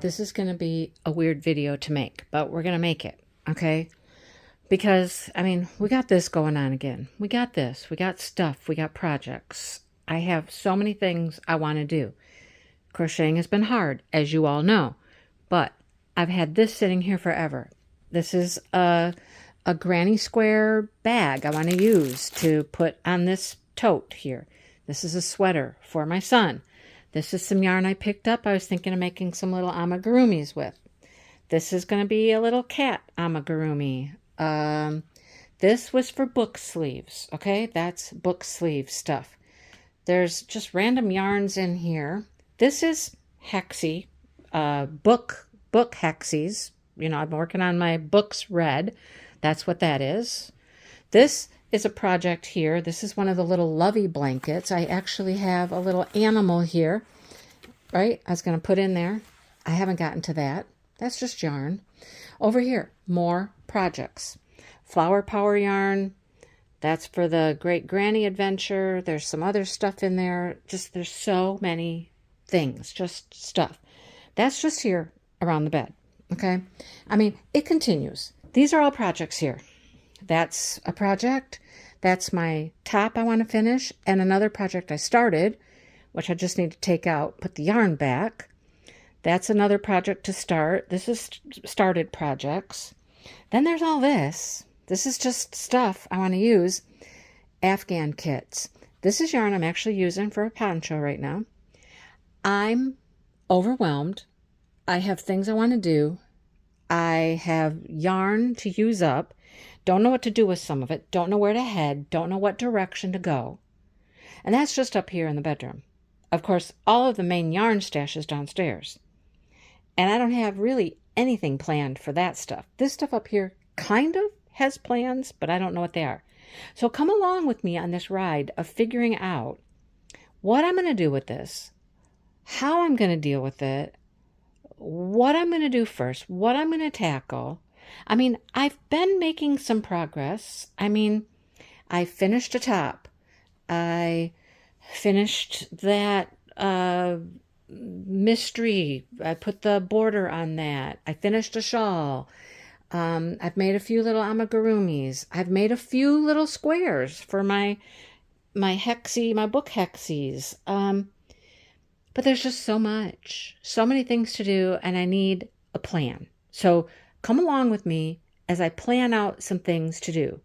This is going to be a weird video to make, but we're going to make it, okay? Because, I mean, we got this going on again. We got this. We got stuff. We got projects. I have so many things I want to do. Crocheting has been hard, as you all know, but I've had this sitting here forever. This is a granny square bag I want to use to put on this tote here. This is a sweater for my son. This is some yarn I picked up. I was thinking of making some little amigurumis with. This is going to be a little cat amigurumi. This was for book sleeves, okay? That's book sleeve stuff. There's just random yarns in here. This is hexie, book hexies. You know, I've been working on my books red. That's what that is. This is a project here. This is one of the little lovey blankets. I actually have a little animal here, right? I was going to put in there. I haven't gotten to that. That's just yarn. Over here, more projects. Flower power yarn. That's for the Great Granny Adventure. There's some other stuff in there. Just, there's so many things, just stuff. That's just here around the bed, okay? I mean, it continues. These are all projects here. That's a project. That's my top I want to finish. And another project I started, which I just need to take out, put the yarn back. That's another project to start. This is started projects. Then there's all this. This is just stuff I want to use. Afghan kits. This is yarn I'm actually using for a poncho right now. I'm overwhelmed. I have things I want to do. I have yarn to use up. Don't know what to do with some of it. Don't know where to head. Don't know what direction to go. And that's just up here in the bedroom. Of course, all of the main yarn stash is downstairs. And I don't have really anything planned for that stuff. This stuff up here kind of has plans, but I don't know what they are. So come along with me on this ride of figuring out what I'm going to do with this, how I'm going to deal with it, what I'm going to do first, what I'm going to tackle. I mean, I've been making some progress. I mean, I finished a top. I finished that mystery. I put the border on that. I finished a shawl. I've made a few little amigurumis. I've made a few little squares for my hexie, my book hexies. But there's just so much, so many things to do, and I need a plan. So come along with me as I plan out some things to do.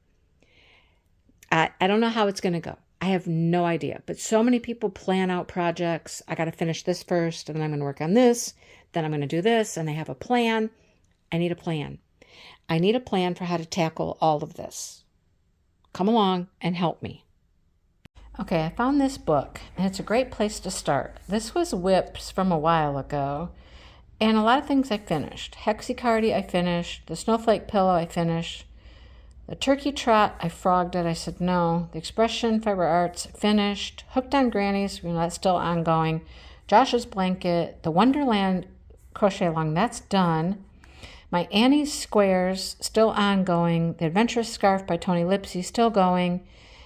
I don't know how it's going to go. I have no idea. But so many people plan out projects. I got to finish this first, and then I'm going to work on this. Then I'm going to do this, and they have a plan. I need a plan. I need a plan for how to tackle all of this. Come along and help me. Okay, I found this book, and it's a great place to start. This was WIPs from a while ago. And a lot of things I finished. Hexicardi I finished. The Snowflake Pillow I finished. The Turkey Trot, I frogged it. I said no. The Expression Fiber Arts finished. Hooked on Grannies, you know, that's still ongoing. Josh's Blanket. The Wonderland Crochet Along, that's done. My Annie's Squares, still ongoing. The Adventurous Scarf by Tony Lipsy, still going.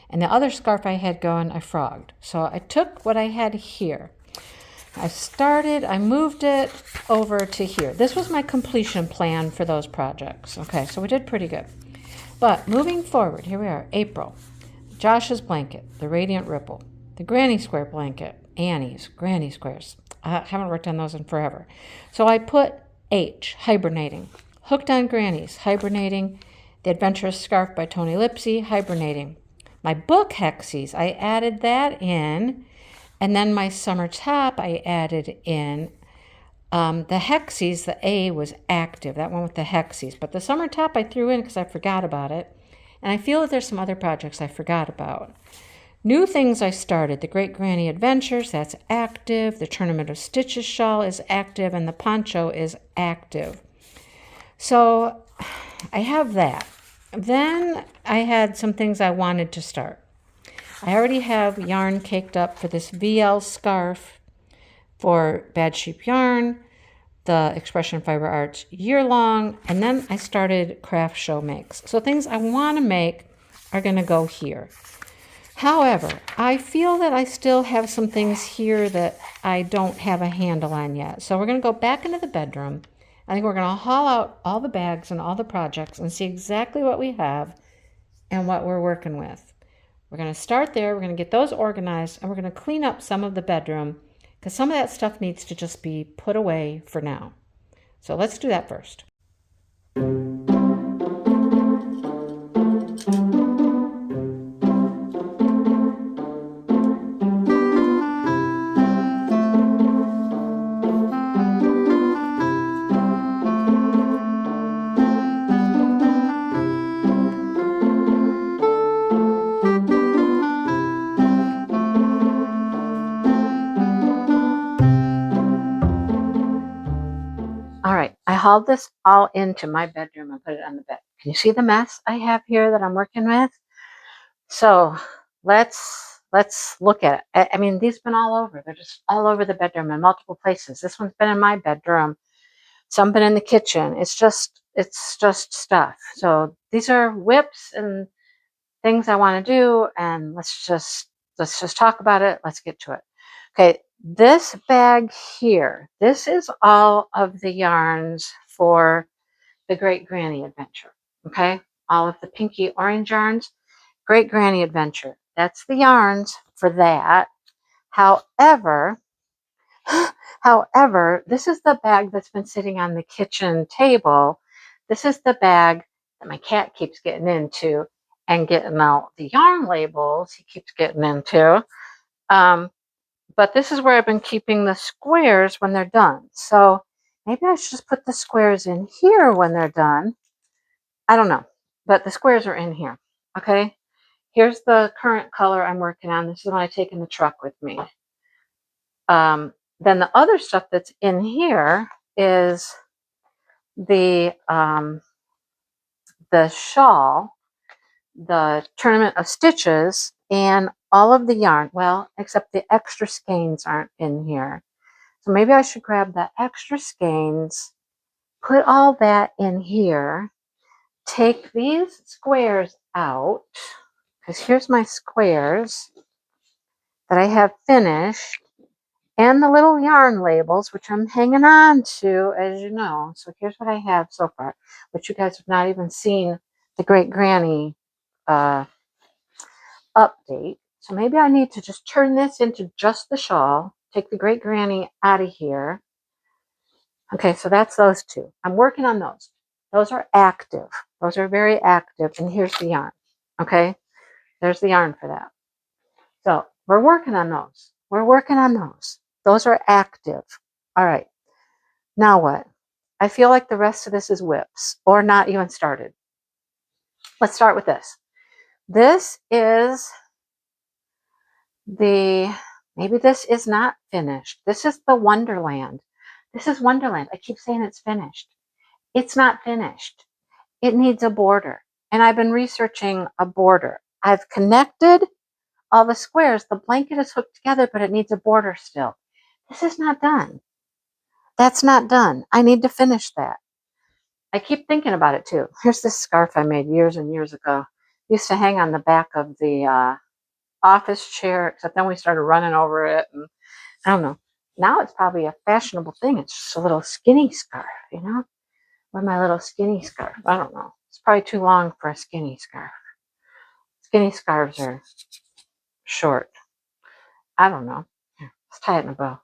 And the other scarf I had going, I frogged. So I took what I had here. I moved it over to here. This was my completion plan for those projects. Okay, so we did pretty good. But moving forward, here we are, April. Josh's Blanket, the Radiant Ripple, the Granny Square Blanket, Annie's, Granny Squares. I haven't worked on those in forever. So I put H, Hibernating. Hooked on Grannies, Hibernating. The Adventurous Scarf by Tony Lipsy, Hibernating. My book hexies, I added that in. And then my summer top, I added in the hexies. The A was active, that one with the hexies. But the summer top I threw in because I forgot about it. And I feel that there's some other projects I forgot about. New things I started. The Great Granny Adventures, that's active. The Tournament of Stitches shawl is active. And the poncho is active. So I have that. Then I had some things I wanted to start. I already have yarn caked up for this VL scarf for Bad Sheep Yarn, the Expression Fiber Arts Year Long, and then I started Craft Show Makes. So things I want to make are going to go here. However, I feel that I still have some things here that I don't have a handle on yet. So we're going to go back into the bedroom. I think we're going to haul out all the bags and all the projects and see exactly what we have and what we're working with. We're going to start there. We're going to get those organized, and we're going to clean up some of the bedroom because some of that stuff needs to just be put away for now. So let's do that first. All right, I hauled this all into my bedroom and put it on the bed. Can you see the mess I have here that I'm working with? So let's look at it. I mean, these have been all over. They're just all over the bedroom in multiple places. This one's been in my bedroom. Some been in the kitchen. It's just stuff. So these are whips and things I want to do, and let's just talk about it. Let's get to it. Okay, this bag here, this is all of the yarns for the Great Granny Adventure. Okay, all of the pinky orange yarns, Great Granny Adventure. That's the yarns for that. However, this is the bag that's been sitting on the kitchen table. This is the bag that my cat keeps getting into and getting out the yarn labels he keeps getting into. But this is where I've been keeping the squares when they're done. So maybe I should just put the squares in here when they're done. I don't know, but the squares are in here. Okay, here's the current color I'm working on. This is what I take in the truck with me. Then the other stuff that's in here is the shawl, the Tournament of Stitches, and all of the yarn. Well, except the extra skeins aren't in here. So maybe I should grab the extra skeins, put all that in here, take these squares out, because here's my squares that I have finished, and the little yarn labels, which I'm hanging on to, as you know. So here's what I have so far, which you guys have not even seen the Great Granny update. So maybe I need to just turn this into just the shawl, take the Great Granny out of here. Okay, so that's those two. I'm working on those. Those are active. Those are very active. And here's the yarn. Okay, there's the yarn for that. So we're working on those. We're working on those. Those are active. All right. Now what? I feel like the rest of this is whips or not even started. Let's start with this. This is maybe this is not finished. This is the Wonderland. This is Wonderland. I keep saying it's finished. It's not finished. It needs a border. And I've been researching a border. I've connected all the squares. The blanket is hooked together, but it needs a border still. This is not done. That's not done. I need to finish that. I keep thinking about it too. Here's this scarf I made years and years ago. Used to hang on the back of the office chair, except then we started running over it. And I don't know. Now it's probably a fashionable thing. It's just a little skinny scarf, you know? Or my little skinny scarf. I don't know. It's probably too long for a skinny scarf. Skinny scarves are short. I don't know. Here, let's tie it in a bow.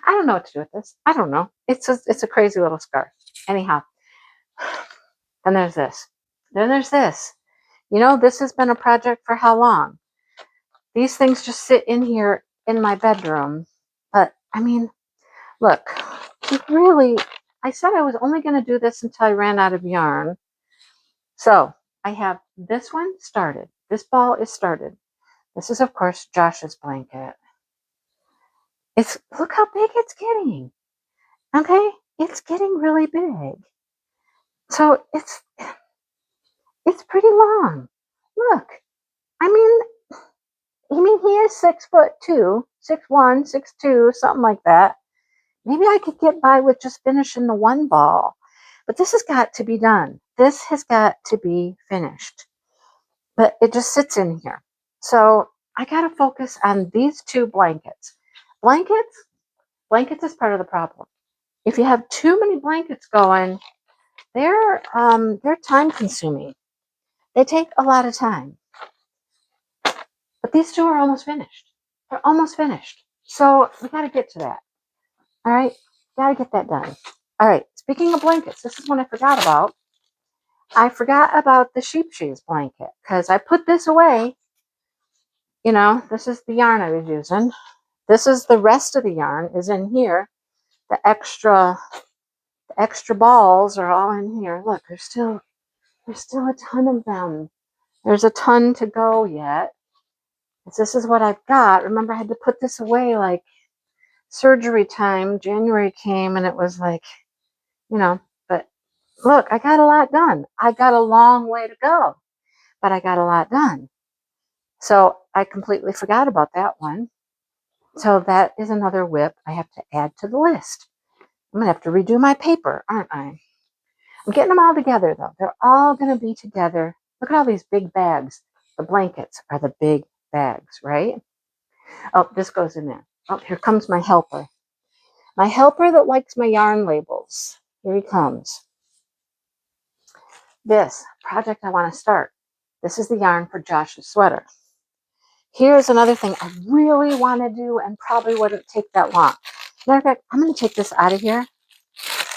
I don't know what to do with this. I don't know. It's a crazy little scarf. Anyhow, then there's this. Then there's this. You know, this has been a project for how long? These things just sit in here in my bedroom. But, I mean, look, I said I was only going to do this until I ran out of yarn. So, I have this one started. This ball is started. This is, of course, Josh's blanket. Look how big it's getting. Okay? It's getting really big. So, it's pretty long. Look. I mean, he is 6'2", 6'1", 6'2", something like that. Maybe I could get by with just finishing the one ball. But this has got to be done. This has got to be finished. but it just sits in here. So I got to focus on these two blankets. Blankets is part of the problem. If you have too many blankets going, they're time consuming. They take a lot of time. But these two are almost finished. They're almost finished. So we got to get to that. All right, got to get that done. All right, speaking of blankets, this is one I forgot about. I forgot about the sheep shoes blanket because I put this away. You know, this is the yarn I was using. This is the rest of the yarn is in here. The extra balls are all in here. Look, there's still a ton of them. There's a ton to go yet. This is what I've got. Remember, I had to put this away like surgery time. January came and it was like, you know, but look, I got a lot done. I got a long way to go, but I got a lot done. So I completely forgot about that one. So that is another whip I have to add to the list. I'm going to have to redo my paper, aren't I? I'm getting them all together, though. They're all going to be together. Look at all these big bags. The blankets are the big bags, right? Oh, this goes in there. Oh, here comes my helper. My helper that likes my yarn labels. Here he comes. This project I want to start. This is the yarn for Josh's sweater. Here's another thing I really want to do and probably wouldn't take that long. Matter of fact, I'm going to take this out of here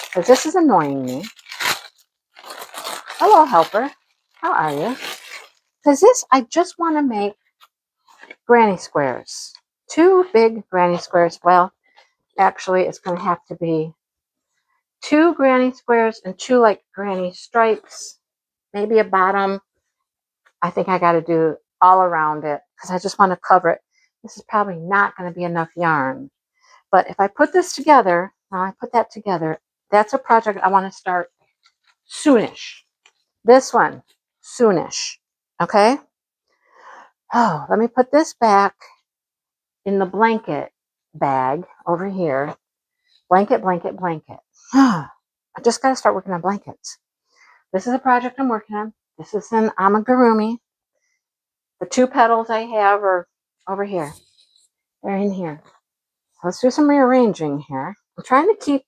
because this is annoying me. Hello, helper. How are you? Because this, I just want to make granny squares. 2 big granny squares. Well, actually, it's going to have to be 2 granny squares and 2 like granny stripes. Maybe a bottom. I think I got to do all around it because I just want to cover it. This is probably not going to be enough yarn. But if I put this together, now I put that together, that's a project I want to start soonish. This one, soonish. Okay? Oh, let me put this back in the blanket bag over here. Blanket, blanket, blanket. I just got to start working on blankets. This is a project I'm working on. This is an amigurumi. The 2 petals I have are over here. They're in here. Let's do some rearranging here. I'm trying to keep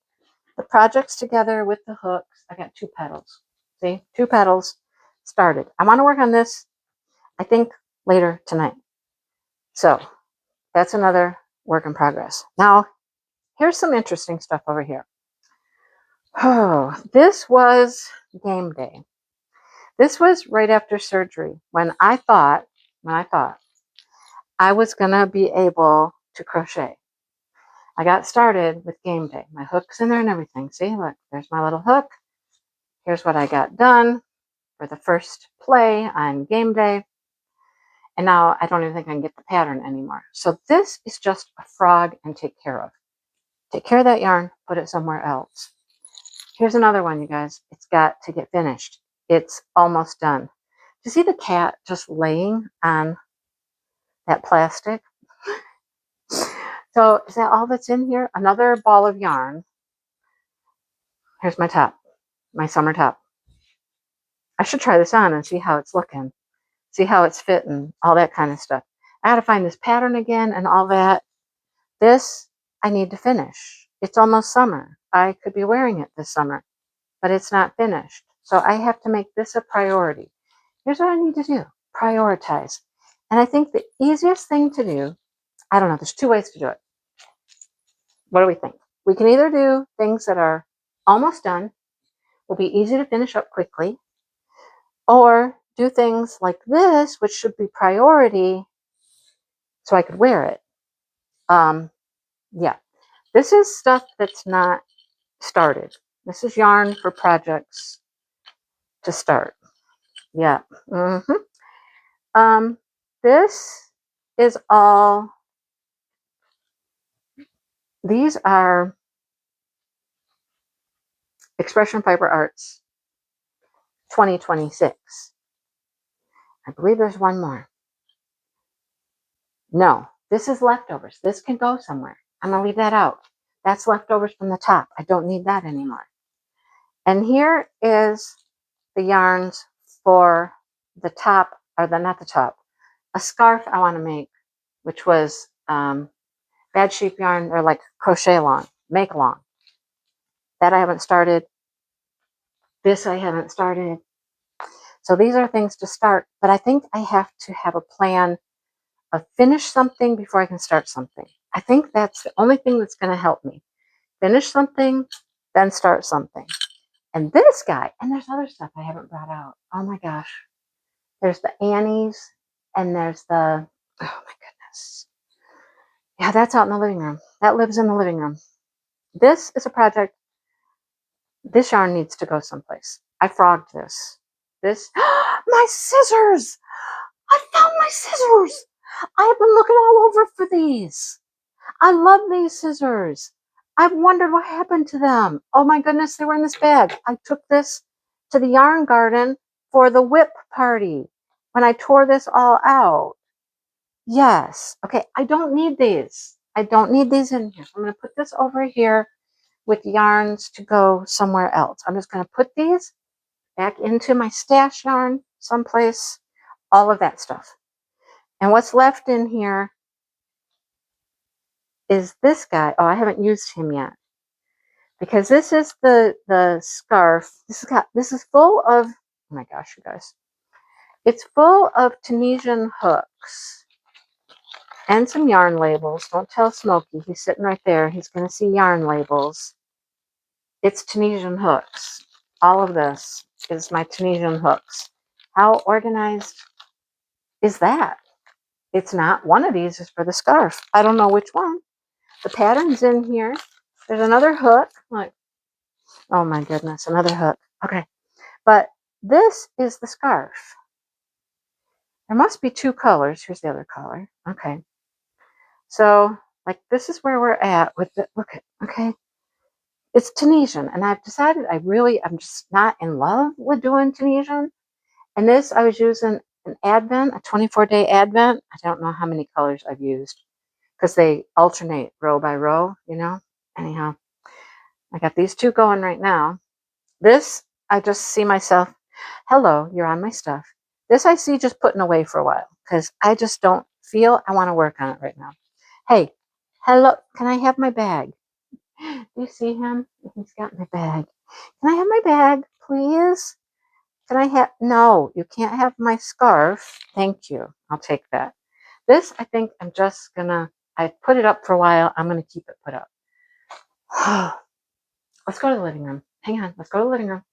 the projects together with the hooks. I got 2 petals. See? 2 petals started. I want to work on this, I think, later tonight. So that's another work in progress. Now, here's some interesting stuff over here. Oh, this was game day. This was right after surgery when I thought I was going to be able to crochet. I got started with game day. My hook's in there and everything. See, look, there's my little hook. Here's what I got done for the first play on game day. And now I don't even think I can get the pattern anymore. So this is just a frog and take care of. Take care of that yarn, put it somewhere else. Here's another one, you guys. It's got to get finished. It's almost done. Do you see the cat just laying on that plastic? So is that all that's in here? Another ball of yarn. Here's my top, my summer top. I should try this on and see how it's looking. See how it's fitting, all that kind of stuff. I got to find this pattern again and all that. This I need to finish. It's almost summer. I could be wearing it this summer, but it's not finished. So I have to make this a priority. Here's what I need to do. Prioritize. And I think the easiest thing to do, I don't know, there's 2 ways to do it. What do we think? We can either do things that are almost done, will be easy to finish up quickly, or do things like this, which should be priority, so I could wear it. Yeah, this is stuff that's not started. This is yarn for projects to start. Yeah. This is all, these are Expression Fiber Arts 2026. I believe there's one more. No, this is leftovers. This can go somewhere. I'm going to leave that out. That's leftovers from the top. I don't need that anymore. And here is the yarns for the top or not the top, a scarf I want to make, which was bad sheep yarn, or like crochet along, make along. That I haven't started. This I haven't started. So these are things to start, but I think I have to have a plan of finish something before I can start something. I think that's the only thing that's going to help me. Finish something, then start something. And this guy, and there's other stuff I haven't brought out. Oh my gosh. There's the Annies, and there's the, oh my goodness. Yeah, that's out in the living room. That lives in the living room. This is a project. This yarn needs to go someplace. I frogged this. My scissors! I found my scissors! I have been looking all over for these. I love these scissors. I've wondered what happened to them. Oh my goodness, they were in this bag. I took this to the yarn garden for the whip party when I tore this all out. Yes. Okay, I don't need these. I don't need these in here. So I'm going to put this over here with yarns to go somewhere else. I'm just going to put these back into my stash yarn someplace, all of that stuff. And what's left in here is this guy. Oh, I haven't used him yet, because this is the scarf. This is full of, oh my gosh, you guys. It's full of Tunisian hooks and some yarn labels. Don't tell Smokey. He's sitting right there. He's going to see yarn labels. It's Tunisian hooks. All of this is my Tunisian hooks. How organized is that? It's not. One of these is for the scarf. I don't know which one. The pattern's in here. There's another hook. Like, oh my goodness, another hook. Okay. But this is the scarf. There must be two colors. Here's the other color. Okay. So, like, this is where we're at with the, look at, okay. It's Tunisian, and I've decided I'm just not in love with doing Tunisian. And this, I was using an Advent, a 24-day Advent. I don't know how many colors I've used, because they alternate row by row, you know. Anyhow, I got these two going right now. This, I just see myself, hello, you're on my stuff. This I see just putting away for a while, because I just don't feel I want to work on it right now. Hey, hello, can I have my bag? Do you see him? He's got my bag. Can I have my bag, please? Can I have, no, you can't have my scarf. Thank you. I'll take that. This, I think I'm just gonna, I put it up for a while. I'm gonna keep it put up. Let's go to the living room. Hang on, let's go to the living room.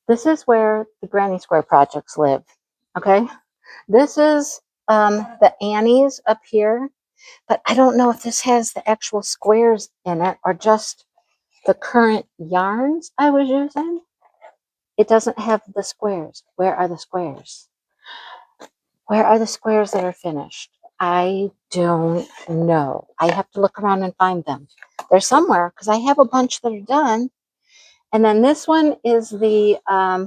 This is where the Granny Square projects live, okay? This is the Annies up here, but I don't know if this has the actual squares in it or just the current yarns I was using. It doesn't have the squares. Where are the squares? Where are the squares that are finished? I don't know. I have to look around and find them. They're somewhere, because I have a bunch that are done. And then this one is the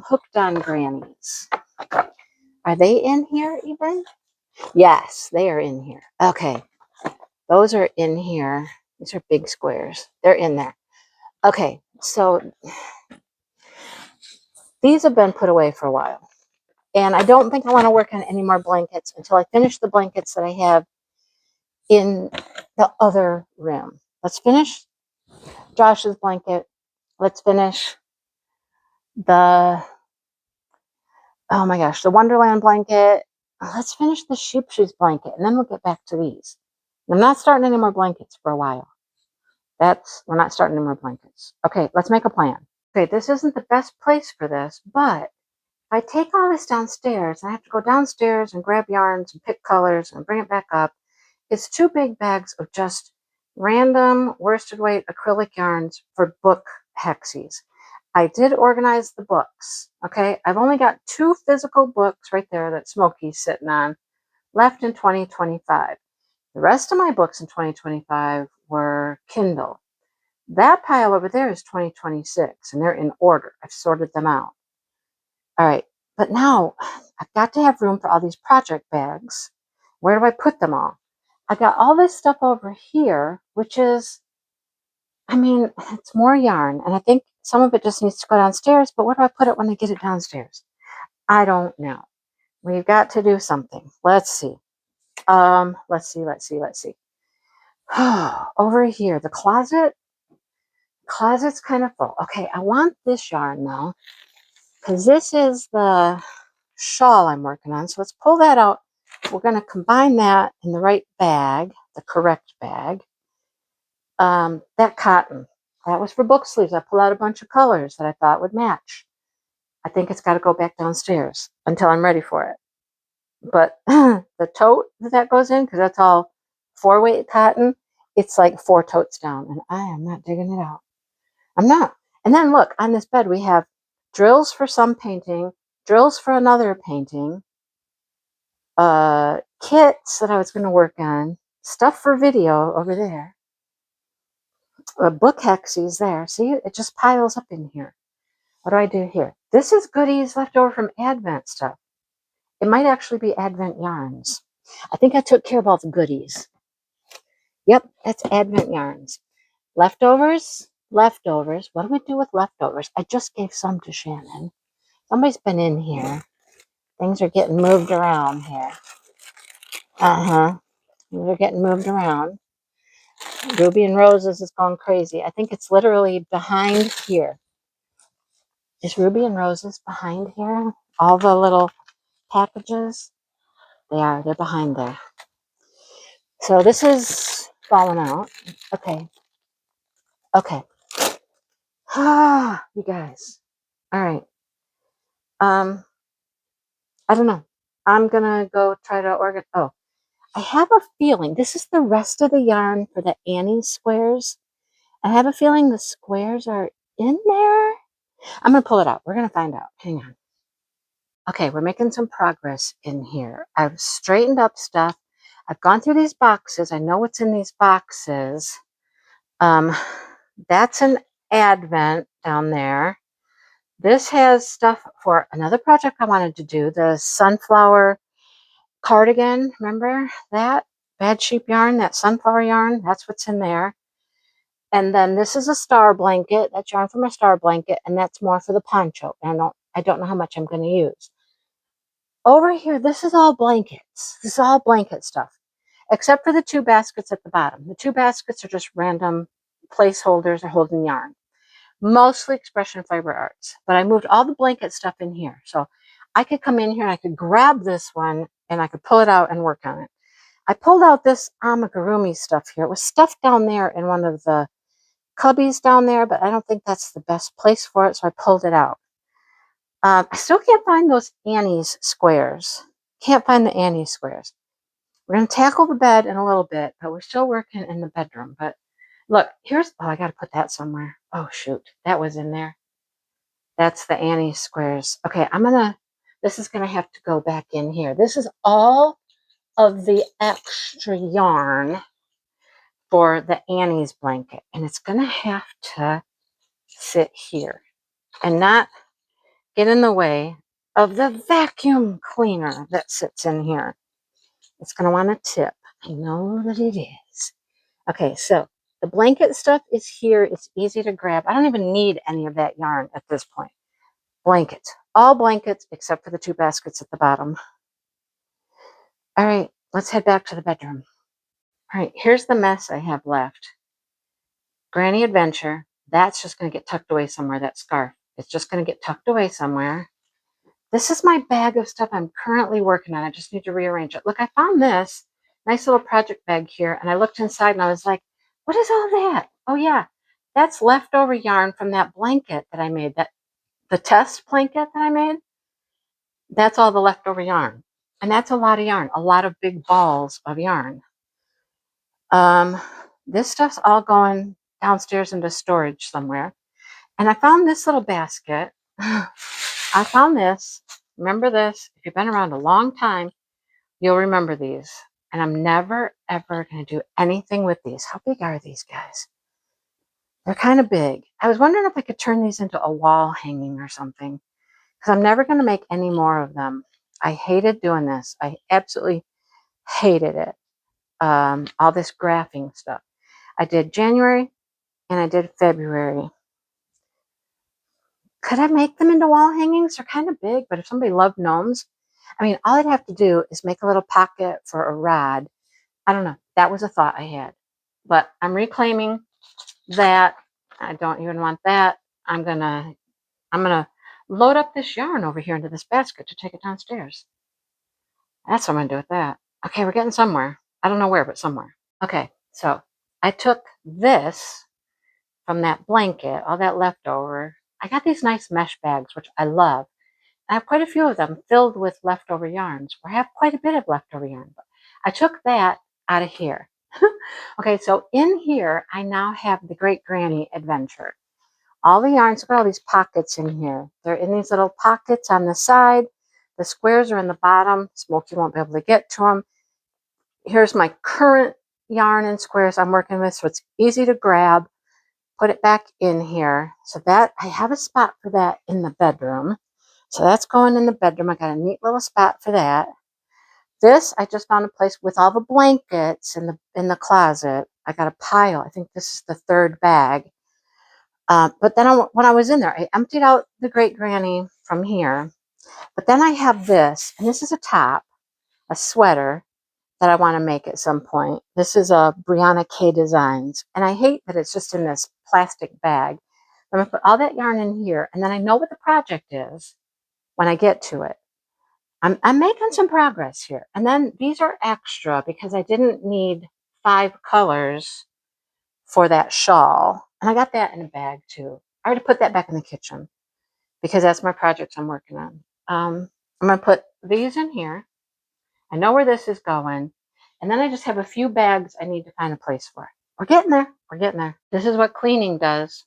hooked on grannies. Are they in here even? Yes, they are in here. Okay. Those are in here. These are big squares. They're in there. Okay, so these have been put away for a while. And I don't think I want to work on any more blankets until I finish the blankets that I have in the other room. Let's finish Josh's blanket. Let's finish the, oh my gosh, the Wonderland blanket. Let's finish the Sheep Shoes blanket, and then we'll get back to these. I'm not starting any more blankets for a while. We're not starting any more blankets. Okay, let's make a plan. Okay, this isn't the best place for this, but if I take all this downstairs, I have to go downstairs and grab yarns and pick colors and bring it back up. It's 2 big bags of just random worsted weight acrylic yarns for book hexies. I did organize the books, okay? I've only got 2 physical books right there that Smokey's sitting on left in 2025. The rest of my books in 2025 were Kindle. That pile over there is 2026, and they're in order. I've sorted them out. All right, but now I've got to have room for all these project bags. Where do I put them all? I got all this stuff over here, which is, I mean, it's more yarn, and I think some of it just needs to go downstairs, but where do I put it when I get it downstairs? I don't know. We've got to do something. Let's see. Let's see. Over here, the closet's kind of full. Okay, I want this yarn now because this is the shawl I'm working on. So let's pull that out. We're going to combine that in the right bag, the correct bag. That cotton, that was for book sleeves. I pulled out a bunch of colors that I thought would match. I think it's got to go back downstairs until I'm ready for it. But the tote that goes in, because that's all 4-weight cotton, it's like 4 totes down, and I am not digging it out. I'm not. And then look, on this bed we have drills for some painting, drills for another painting, kits that I was going to work on, stuff for video over there, book hexies there. See, it just piles up in here. What do I do here? This is goodies left over from Advent stuff. It might actually be Advent yarns. I think I took care of all the goodies. Yep, that's Advent yarns. Leftovers. What do we do with leftovers? I just gave some to Shannon. Somebody's been in here. Things are getting moved around here. They're getting moved around. Ruby and Roses is going crazy. I think it's literally behind here. Is Ruby and Roses behind here? All the little packages? They're behind there. So this is falling out. Okay. You guys. All right. I don't know. I'm gonna go try to organize. Oh, I have a feeling this is the rest of the yarn for the Annie squares. I have a feeling the squares are in there. I'm gonna pull it out. We're gonna find out. Hang on. Okay, we're making some progress in here. I've straightened up stuff. I've gone through these boxes. I know what's in these boxes. That's an Advent down there. This has stuff for another project I wanted to do, the sunflower cardigan. Remember that? Bad Sheep yarn, that sunflower yarn, that's what's in there. And then this is a star blanket. That's yarn from a star blanket, and that's more for the poncho. And I don't know how much I'm going to use. Over here, this is all blankets. This is all blanket stuff, except for the 2 baskets at the bottom. The 2 baskets are just random placeholders or holding yarn. Mostly Expression Fiber Arts, but I moved all the blanket stuff in here. So I could come in here and I could grab this one and I could pull it out and work on it. I pulled out this amigurumi stuff here. It was stuffed down there in one of the cubbies down there, but I don't think that's the best place for it, so I pulled it out. I still can't find those Annie's squares. Can't find the Annie's squares. We're going to tackle the bed in a little bit, but we're still working in the bedroom. But look, here's, I got to put that somewhere. Oh, shoot. That was in there. That's the Annie squares. Okay, this is going to have to go back in here. This is all of the extra yarn for the Annie's blanket. And it's going to have to sit here and not get in the way of the vacuum cleaner that sits in here. It's going to want to tip. I know that it is. Okay, so the blanket stuff is here. It's easy to grab. I don't even need any of that yarn at this point. Blankets. All blankets except for the 2 baskets at the bottom. All right, let's head back to the bedroom. All right, here's the mess I have left. Granny Adventure. That's just going to get tucked away somewhere, that scarf. It's just going to get tucked away somewhere. This is my bag of stuff I'm currently working on. I just need to rearrange it. Look, I found this nice little project bag here, and I looked inside and I was like, what is all that? Oh, yeah, that's leftover yarn from that blanket that I made, the test blanket that I made. That's all the leftover yarn. And that's a lot of yarn, a lot of big balls of yarn. This stuff's all going downstairs into storage somewhere. And I found this little basket. I found this. Remember this. If you've been around a long time, you'll remember these. And I'm never, ever going to do anything with these. How big are these guys? They're kind of big. I was wondering if I could turn these into a wall hanging or something, because I'm never going to make any more of them. I hated doing this. I absolutely hated it. All this graphing stuff. I did January and I did February. Could I make them into wall hangings? They're kind of big, but if somebody loved gnomes, I mean, all I'd have to do is make a little pocket for a rod. I don't know. That was a thought I had. But I'm reclaiming that. I don't even want that. I'm gonna load up this yarn over here into this basket to take it downstairs. That's what I'm gonna do with that. Okay, we're getting somewhere. I don't know where, but somewhere. Okay, so I took this from that blanket, all that leftover. I got these nice mesh bags, which I love. I have quite a few of them filled with leftover yarns. I have quite a bit of leftover yarn. But I took that out of here. Okay, so in here, I now have the Great Granny Adventure. All the yarns, look at all these pockets in here. They're in these little pockets on the side. The squares are in the bottom. Smokey won't be able to get to them. Here's my current yarn and squares I'm working with, so it's easy to grab. Put it back in here. So that I have a spot for that in the bedroom. So that's going in the bedroom. I got a neat little spot for that. This, I just found a place with all the blankets in the closet. I got a pile. I think this is the third bag. But then when I was in there, I emptied out the Great Granny from here. But then I have this, and this is a top, a sweater that I want to make at some point. This is a Brianna K Designs. And I hate that it's just in this plastic bag. I'm going to put all that yarn in here, and then I know what the project is when I get to it. I'm making some progress here. And then these are extra because I didn't need 5 colors for that shawl. And I got that in a bag too. I already put that back in the kitchen because that's my project I'm working on. I'm going to put these in here. I know where this is going. And then I just have a few bags I need to find a place for. We're getting there. We're getting there. This is what cleaning does.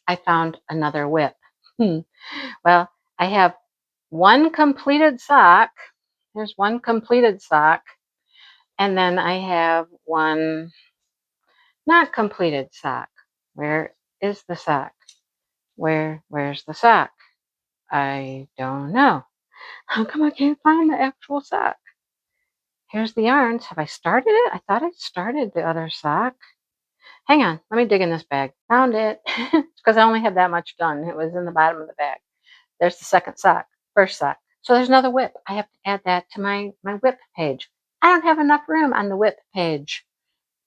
I found another whip. Well, I have one completed sock. There's one completed sock. And then I have one not completed sock. Where is the sock? Where's the sock? I don't know. How come I can't find the actual sock? Here's the yarns. Have I started it? I thought I started the other sock. Hang on. Let me dig in this bag. Found it. Because I only had that much done. It was in the bottom of the bag. There's the second sock. First sock. So there's another whip. I have to add that to my whip page. I don't have enough room on the whip page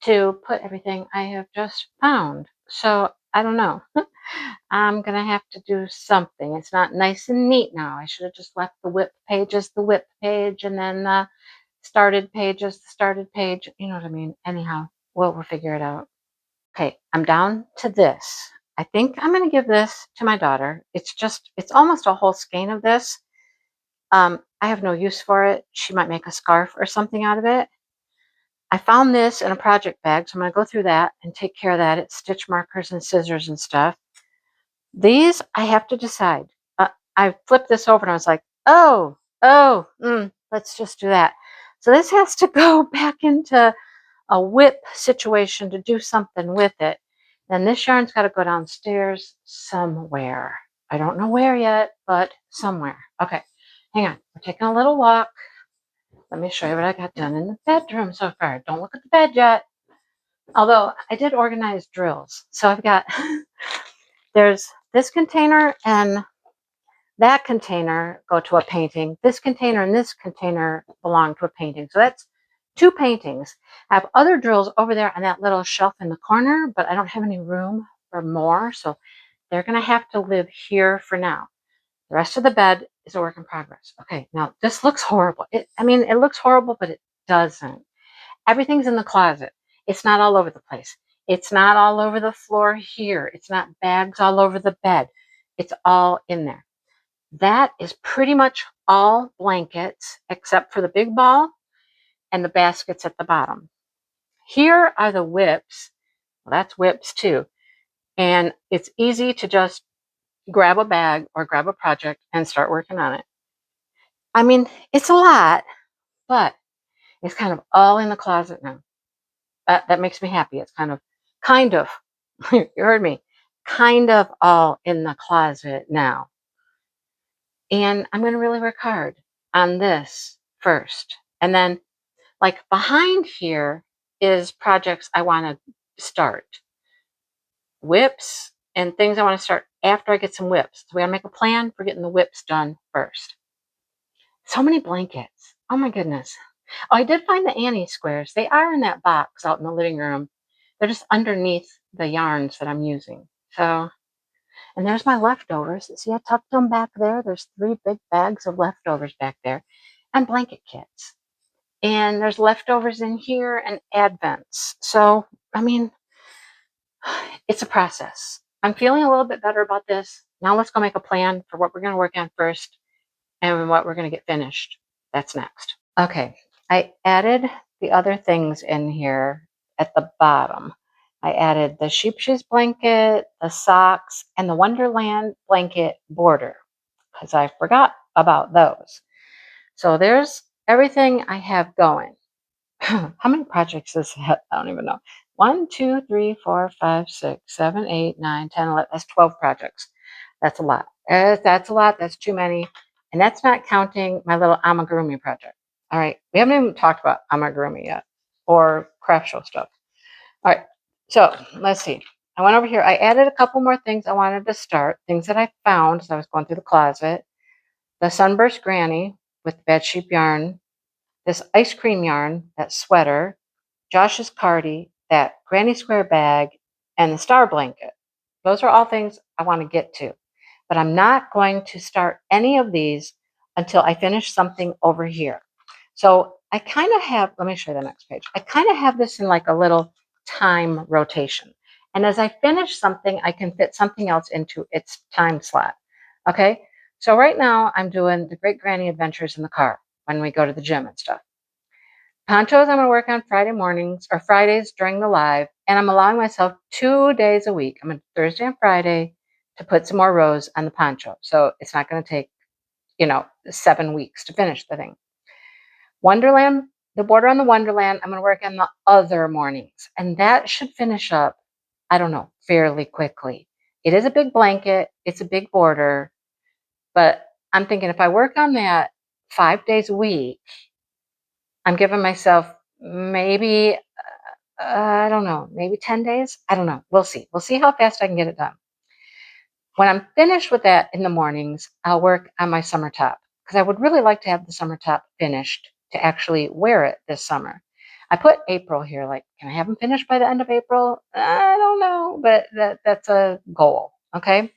to put everything I have just found. So I don't know. I'm going to have to do something. It's not nice and neat now. I should have just left the whip page as the whip page and then the started page as the started page. You know what I mean? Anyhow, we'll figure it out. Okay, I'm down to this. I think I'm going to give this to my daughter. It's almost a whole skein of this. I have no use for it. She might make a scarf or something out of it. I found this in a project bag, so I'm going to go through that and take care of that. It's stitch markers and scissors and stuff. These, I have to decide. I flipped this over and I was like, let's just do that. So this has to go back into a whip situation to do something with it. Then this yarn's got to go downstairs somewhere. I don't know where yet, but somewhere. Okay, hang on. We're taking a little walk. Let me show you what I got done in the bedroom so far. Don't look at the bed yet. Although I did organize drills. So I've got, there's this container and that container go to a painting. This container and this container belong to a painting. So that's 2 paintings. I have other drills over there on that little shelf in the corner, but I don't have any room for more. So they're going to have to live here for now. The rest of the bed is a work in progress. Okay, now this looks horrible. It looks horrible, but it doesn't. Everything's in the closet. It's not all over the place. It's not all over the floor here. It's not bags all over the bed. It's all in there. That is pretty much all blankets except for the big ball and the baskets at the bottom. Here are the whips. Well, that's whips too. And it's easy to just grab a bag or grab a project and start working on it. I mean, it's a lot, but it's kind of all in the closet now. That makes me happy. It's kind of, you heard me, kind of all in the closet now. And I'm going to really work hard on this first. And then, like, behind here is projects I want to start. Whips and things I want to start after I get some whips. So we got to make a plan for getting the whips done first. So many blankets. Oh my goodness. Oh, I did find the Annie squares. They are in that box out in the living room. They're just underneath the yarns that I'm using. So, and there's my leftovers. See, I tucked them back there. There's 3 big bags of leftovers back there and blanket kits. And there's leftovers in here and advents. So, I mean, it's a process. I'm feeling a little bit better about this. Now let's go make a plan for what we're going to work on first and what we're going to get finished. That's next. Okay, I added the other things in here at the bottom. I added the sheep shoes blanket, the socks, and the Wonderland blanket border because I forgot about those. So there's everything I have going. How many projects is that? I don't even know. 1, 2, 3, 4, 5, 6, 7, 8, 9, 10, 11. That's 12 projects. That's a lot. That's a lot. That's too many. And that's not counting my little amigurumi project. All right. We haven't even talked about amigurumi yet or craft show stuff. All right. So let's see. I went over here. I added a couple more things I wanted to start, things that I found as I was going through the closet. The Sunburst Granny with bad sheep yarn, this ice cream yarn, that sweater, Josh's Cardi, that granny square bag, and the star blanket. Those are all things I want to get to. But I'm not going to start any of these until I finish something over here. So I kind of have, let me show you the next page. I kind of have this in like a little time rotation. And as I finish something, I can fit something else into its time slot. Okay, so right now I'm doing the Great Granny Adventures in the car when we go to the gym and stuff. Ponchos I'm going to work on Friday mornings or Fridays during the live, and I'm allowing myself 2 days a week. I'm on Thursday and Friday to put some more rows on the poncho. So it's not going to take, 7 weeks to finish the thing. Wonderland, the border on the Wonderland, I'm going to work on the other mornings, and that should finish up, I don't know, fairly quickly. It is a big blanket. It's a big border, but I'm thinking if I work on that 5 days a week, I'm giving myself maybe, I don't know, maybe 10 days. I don't know. We'll see. We'll see how fast I can get it done. When I'm finished with that in the mornings, I'll work on my summer top because I would really like to have the summer top finished to actually wear it this summer. I put April here, like, can I have them finished by the end of April? I don't know, but that's a goal. Okay.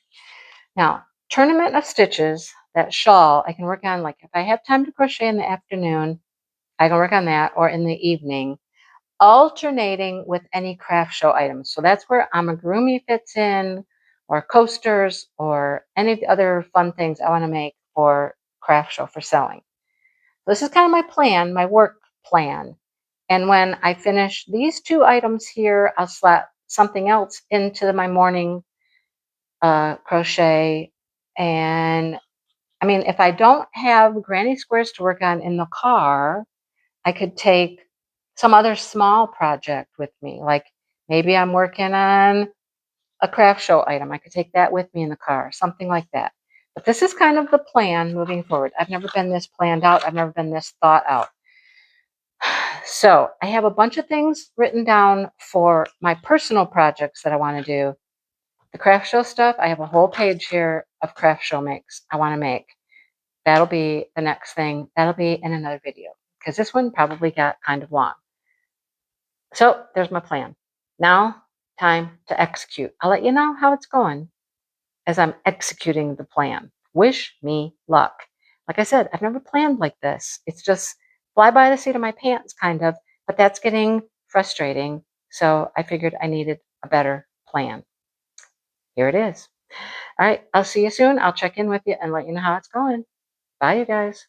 Now, Tournament of Stitches, that shawl, I can work on, like, if I have time to crochet in the afternoon, I can work on that, or in the evening, alternating with any craft show items. So that's where amigurumi fits in, or coasters, or any of the other fun things I want to make for craft show for selling. This is kind of my plan, my work plan. And when I finish these 2 items here, I'll slap something else into my morning crochet. And I mean, if I don't have granny squares to work on in the car, I could take some other small project with me. Like maybe I'm working on a craft show item. I could take that with me in the car, something like that. But this is kind of the plan moving forward. I've never been this planned out. I've never been this thought out. So I have a bunch of things written down for my personal projects that I want to do. The craft show stuff, I have a whole page here of craft show makes I want to make. That'll be the next thing. That'll be in another video because this one probably got kind of long. So there's my plan. Now, time to execute. I'll let you know how it's going as I'm executing the plan. Wish me luck. Like I said, I've never planned like this. It's just fly by the seat of my pants, kind of, but that's getting frustrating. So I figured I needed a better plan. Here it is. All right, I'll see you soon. I'll check in with you and let you know how it's going. Bye, you guys.